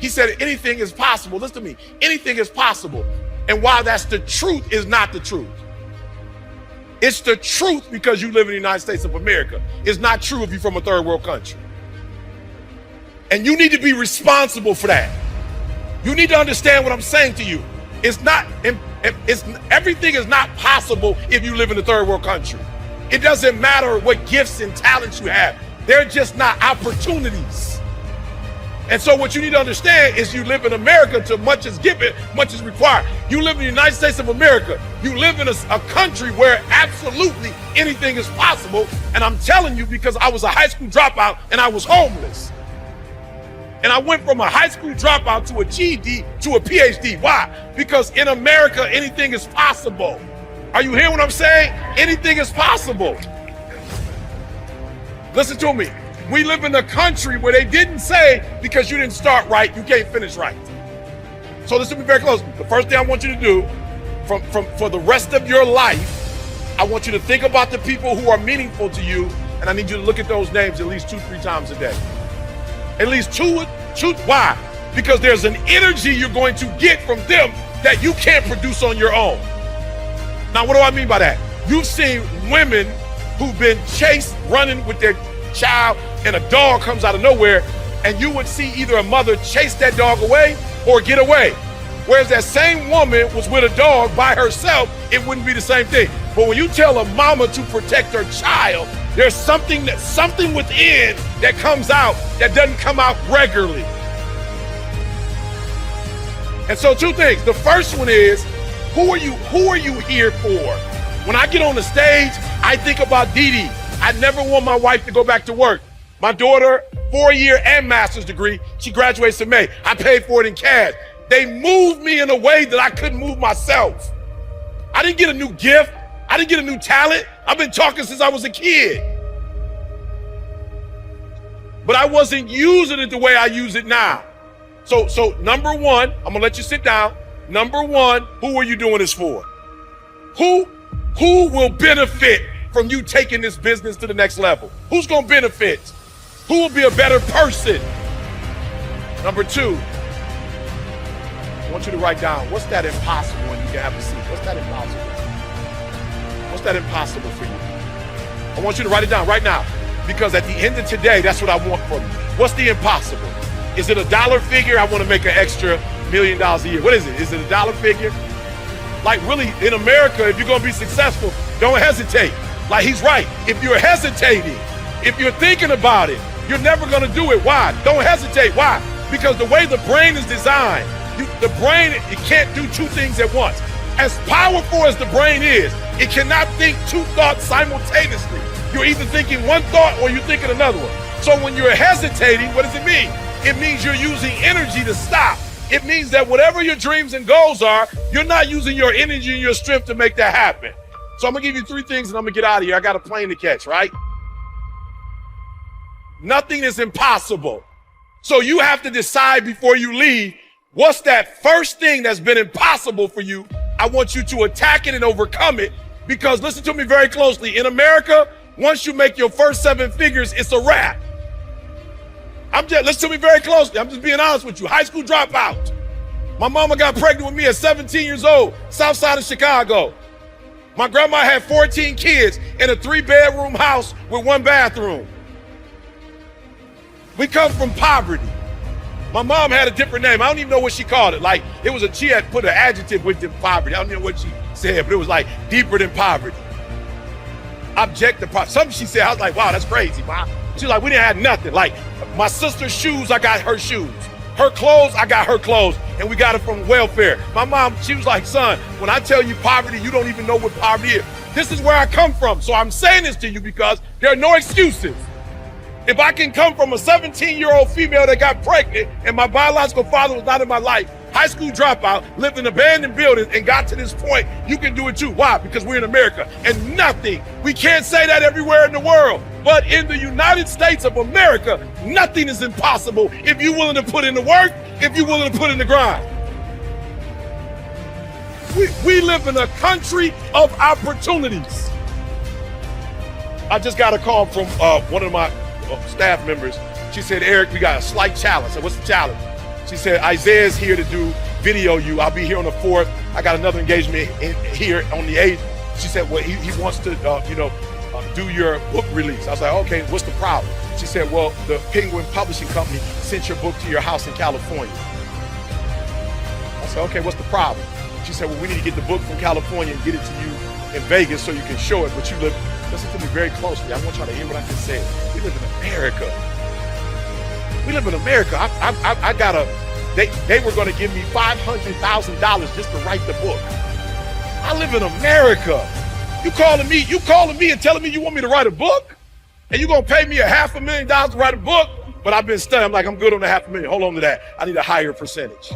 He said anything is possible. Listen to me. Anything is possible. And while that's the truth, is not the truth. It's the truth because you live in the United States of America. It's not true if you're from a third world country. And you need to be responsible for that. You need to understand what I'm saying to you. Everything is not possible if you live in a third world country. It doesn't matter what gifts and talents you have. They're just not opportunities. And so what you need to understand is you live in America to much is given, much is required. You live in the United States of America. You live in a country where absolutely anything is possible. And I'm telling you because I was a high school dropout and I was homeless. And I went from a high school dropout to a GED to a PhD. Why? Because in America, anything is possible. Are you hearing what I'm saying? Anything is possible. Listen to me. We live in a country where they didn't say because you didn't start right, you can't finish right. So listen to me very closely. The first thing I want you to do for the rest of your life, I want you to think about the people who are meaningful to you, and I need you to look at those names at least 2-3 times a day. At least two. Why? Because there's an energy you're going to get from them that you can't produce on your own. Now, what do I mean by that? You've seen women who've been chased running with their child and a dog comes out of nowhere, and you would see either a mother chase that dog away or get away. Whereas that same woman was with a dog by herself, it wouldn't be the same thing. But when you tell a mama to protect her child, there's something within that comes out that doesn't come out regularly. And so two things. The first one is, who are you here for? When I get on the stage, I think about Dee Dee. I never want my wife to go back to work. My daughter, 4-year and master's degree, she graduates in May. I paid for it in cash. They moved me in a way that I couldn't move myself. I didn't get a new gift. I didn't get a new talent. I've been talking since I was a kid. But I wasn't using it the way I use it now. So number one, I'm gonna let you sit down. Number one, who are you doing this for? Who will benefit from you taking this business to the next level? Who's gonna benefit? Who will be a better person? Number two, I want you to write down, what's that impossible when you can have a seat? What's that impossible? What's that impossible for you? I want you to write it down right now, because at the end of today, that's what I want from you. What's the impossible? Is it a dollar figure? I want to make an extra $1 million a year. What is it? Is it a dollar figure? Like really, in America, if you're gonna be successful, don't hesitate. Like he's right. If you're hesitating, if you're thinking about it, you're never gonna do it. Why? Don't hesitate. Why? Because the way the brain is designed, the brain, it can't do two things at once. As powerful as the brain is, it cannot think two thoughts simultaneously. You're either thinking one thought or you're thinking another one. So when you're hesitating, what does it mean? It means you're using energy to stop. It means that whatever your dreams and goals are, you're not using your energy and your strength to make that happen. So I'm gonna give you 3 things and I'm gonna get out of here. I got a plane to catch, right? Nothing is impossible. So you have to decide before you leave, what's that first thing that's been impossible for you? I want you to attack it and overcome it, because listen to me very closely. In America, once you make your first 7 figures, it's a wrap. Listen to me very closely. I'm just being honest with you. High school dropout. My mama got pregnant with me at 17 years old, south side of Chicago. My grandma had 14 kids in a 3-bedroom house with 1 bathroom. We come from poverty. My mom had a different name. I don't even know what she called it. Like, she had put an adjective with the poverty. I don't know what she said, but it was like deeper than poverty. Objective poverty. Something she said, I was like, wow, that's crazy, Mom. She's like, we didn't have nothing. Like, my sister's shoes, I got her shoes. Her clothes, I got her clothes. And we got it from welfare. My mom, she was like, son, when I tell you poverty, you don't even know what poverty is. This is where I come from. So I'm saying this to you because there are no excuses. If I can come from a 17-year-old female that got pregnant and my biological father was not in my life, high school dropout, lived in abandoned buildings and got to this point, you can do it too. Why? Because we're in America. And we can't say that everywhere in the world, but in the United States of America, nothing is impossible if you're willing to put in the work, if you're willing to put in the grind. We live in a country of opportunities. I just got a call from one of my staff members. She said, Eric, we got a slight challenge. I said, what's the challenge? She said, Isaiah's here to do video you. I'll be here on the 4th. I got another engagement here on the 8th. She said, well, he wants to, do your book release. I was like, okay, what's the problem? She said, well, the Penguin Publishing Company sent your book to your house in California. I said, okay, what's the problem? She said, well, we need to get the book from California and get it to you in Vegas so you can show it, but you live, listen to me very closely. I want y'all to hear what I just said. We live in America. We live in America. I got they were gonna give me $500,000 just to write the book. I live in America. You calling me and telling me you want me to write a book? And you gonna pay me $500,000 to write a book? But I've been studying, I'm like, I'm good on the $500,000. Hold on to that. I need a higher percentage.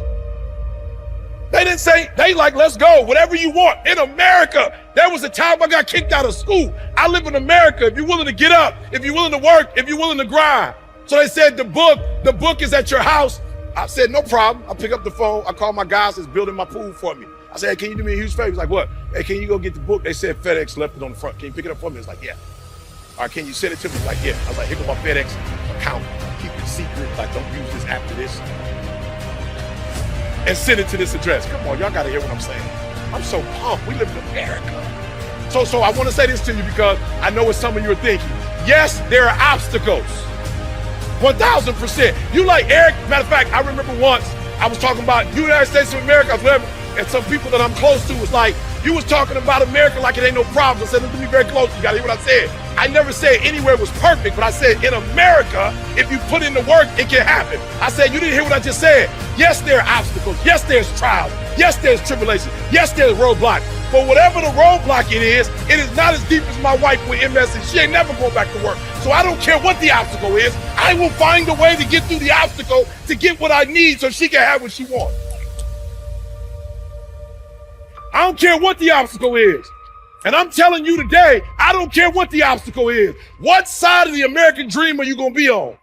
They didn't say, they like, let's go, whatever you want. In America, there was a time I got kicked out of school. I live in America. If you're willing to get up, if you're willing to work, if you're willing to grind. So they said, the book is at your house. I said, no problem. I pick up the phone. I call my guys that's building my pool for me. I said, hey, can you do me a huge favor? He's like, what? Hey, can you go get the book? They said FedEx left it on the front. Can you pick it up for me? It's like, yeah. All right, can you send it to me? He's like, yeah. I was like, here go my FedEx account. Keep it secret. Like, don't use this after this. And send it to this address. Come on, y'all gotta hear what I'm saying. I'm so pumped. We live in America. So I want to say this to you because I know what some of you are thinking. Yes, there are obstacles. 1,000%. You like Eric? Matter of fact, I remember once I was talking about United States of America, whatever, and some people that I'm close to was like, you was talking about America like it ain't no problem. I said, look at me very close. You gotta hear what I said. I never said anywhere was perfect, but I said in America, if you put in the work, it can happen. I said, you didn't hear what I just said. Yes, there are obstacles. Yes, there's trials. Yes, there's tribulation. Yes, there's roadblocks. But whatever the roadblock it is not as deep as my wife with MS, and she ain't never going back to work. So I don't care what the obstacle is. I will find a way to get through the obstacle to get what I need so she can have what she wants. I don't care what the obstacle is. And I'm telling you today, I don't care what the obstacle is. What side of the American dream are you going to be on?